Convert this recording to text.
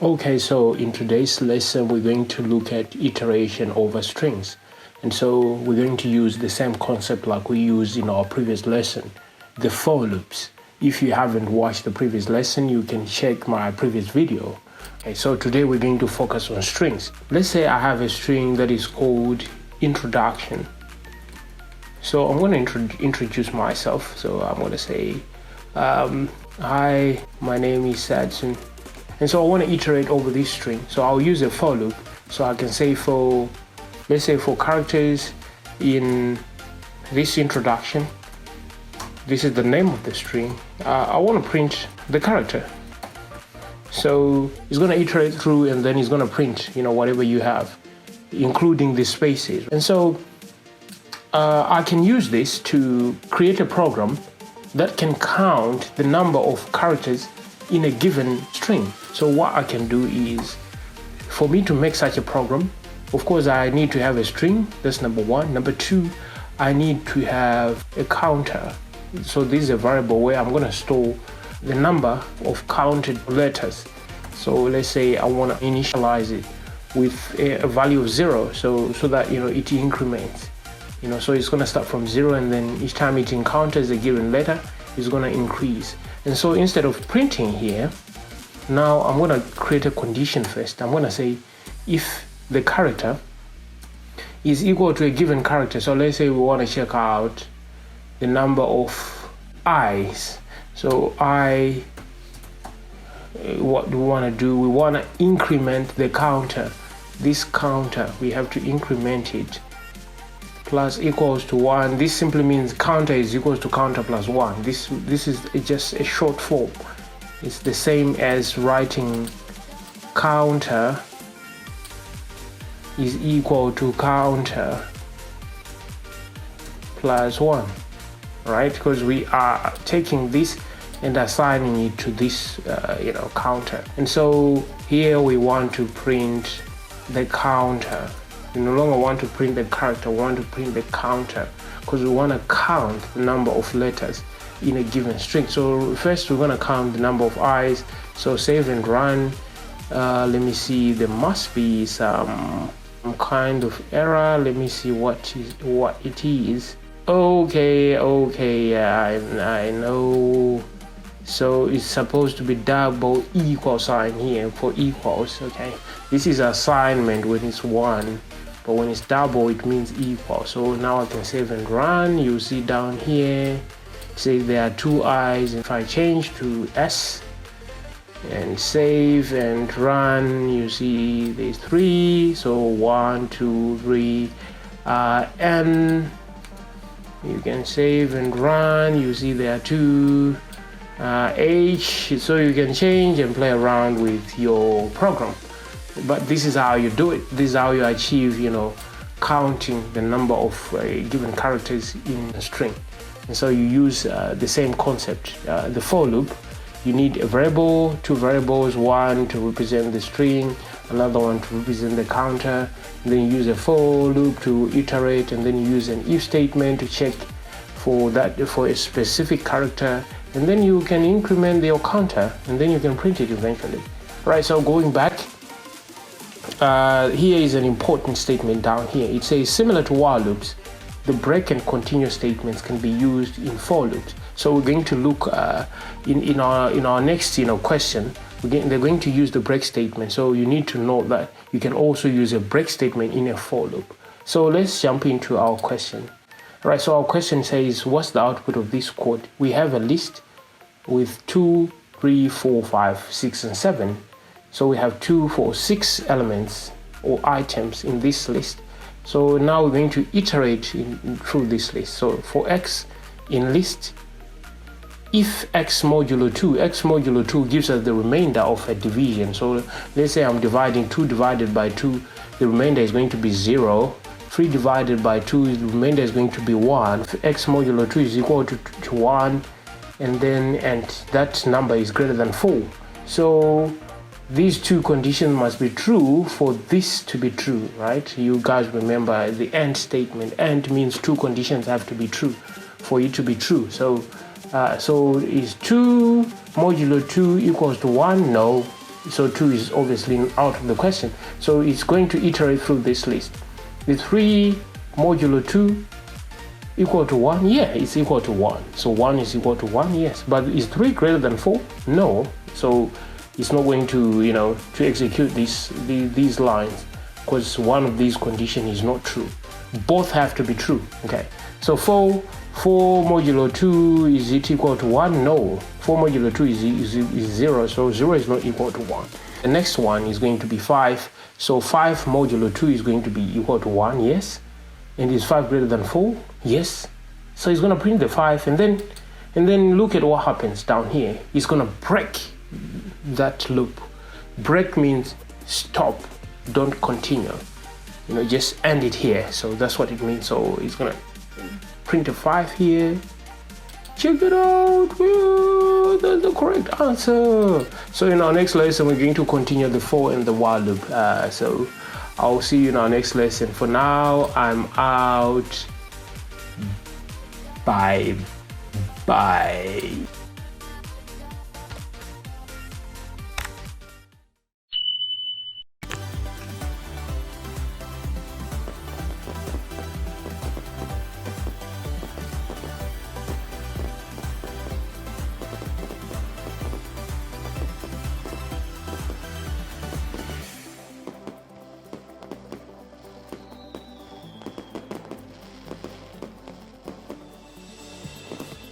Okay, so in today's lesson, we're going to look at iteration over strings. And so we're going to use the same concept like we used in our previous lesson, the for loops. If you haven't watched the previous lesson, you can check my previous video. Okay, so today we're going to focus on strings. Let's say I have a string that is called introduction. So I'm going to introduce myself. So I'm going to say, hi, my name is Sadson. And so I want to iterate over this string. So I'll use a for loop. So I can say let's say for characters in this introduction, this is the name of the string. I want to print the character. So it's going to iterate through and then it's going to print, whatever you have, including the spaces. And so I can use this to create a program that can count the number of characters in a given string. So what I can do is, for me to make such a program, of course I need to have a string. That's number one. Number two, I need to have a counter. So this is a variable where I'm going to store the number of counted letters. So let's say I want to initialize it with a value of 0, so that it increments. So it's going to start from 0, and then each time it encounters a given letter, it's going to increase. And so instead of printing here, now I'm going to create a condition first. I'm going to say if the character is equal to a given character. So let's say we want to check out the number of eyes. So what do we want to do? We want to increment the counter. This counter, we have to increment it plus equals to 1. This simply means counter is equals to counter plus 1. This is just a short form. It's the same as writing counter is equal to counter plus 1, right? Because we are taking this and assigning it to this counter. And so here we want to print the counter. We no longer want to print the character, we want to print the counter, because we want to count the number of letters in a given string. So first we're going to count the number of eyes. So save and run. Let me see, there must be some kind of error. Let me see what it is. Okay, yeah, I know. So it's supposed to be double equal sign here for equals. Okay, this is assignment when it's 1, but when it's double it means equal. So now I can save and run. You see down here, say there are 2 eyes. If I change to S and save and run, you see there's 3. So 1, 2, 3, N. You can save and run. You see there are 2. H, so you can change and play around with your program. But this is how you do it. This is how you achieve, counting the number of given characters in a string. And so you use the same concept. The for loop, you need a variable, 2 variables, one to represent the string, another one to represent the counter. And then you use a for loop to iterate, and then you use an if statement to check for a specific character. And then you can increment your counter, and then you can print it eventually. Right, so going back, here is an important statement down here. It says, similar to while loops, the break and continue statements can be used in for loops. So we're going to look in our next question. They're going to use the break statement. So you need to know that you can also use a break statement in a for loop. So let's jump into our question. Right, so our question says, what's the output of this code? We have a list with 2, 3, 4, 5, 6, and 7. So we have 2, 4, 6 elements or items in this list. So now we're going to iterate through this list. So for x in list, if x modulo 2 gives us the remainder of a division. So let's say I'm dividing 2 divided by 2, the remainder is going to be 0. 3 divided by 2, the remainder is going to be 1. If x modulo 2 is equal to 1, and that number is greater than 4. So these 2 conditions must be true for this to be true, right? You guys remember the AND statement. AND means 2 conditions have to be true for it to be true. So is 2 modulo 2 equals to 1? No. So 2 is obviously out of the question. So it's going to iterate through this list. Is 3 modulo 2 equal to 1? Yeah, it's equal to 1. So 1 is equal to 1, yes. But is 3 greater than 4? No. So it's not going to, to execute these lines, because one of these conditions is not true. Both have to be true. Okay. So 4 modulo 2, is it equal to 1? No. 4 modulo 2 is 0, so 0 is not equal to 1. The next one is going to be 5. So 5 modulo 2 is going to be equal to 1, yes. And is 5 greater than 4? Yes. So it's going to print the 5, and then look at what happens down here. It's going to break that loop. Break means stop, don't continue. Just end it here. So that's what it means. So it's going to print a 5 here. Check it out. That's the correct answer. So in our next lesson, we're going to continue the for and the while loop. So I'll see you in our next lesson. For now, I'm out. Bye.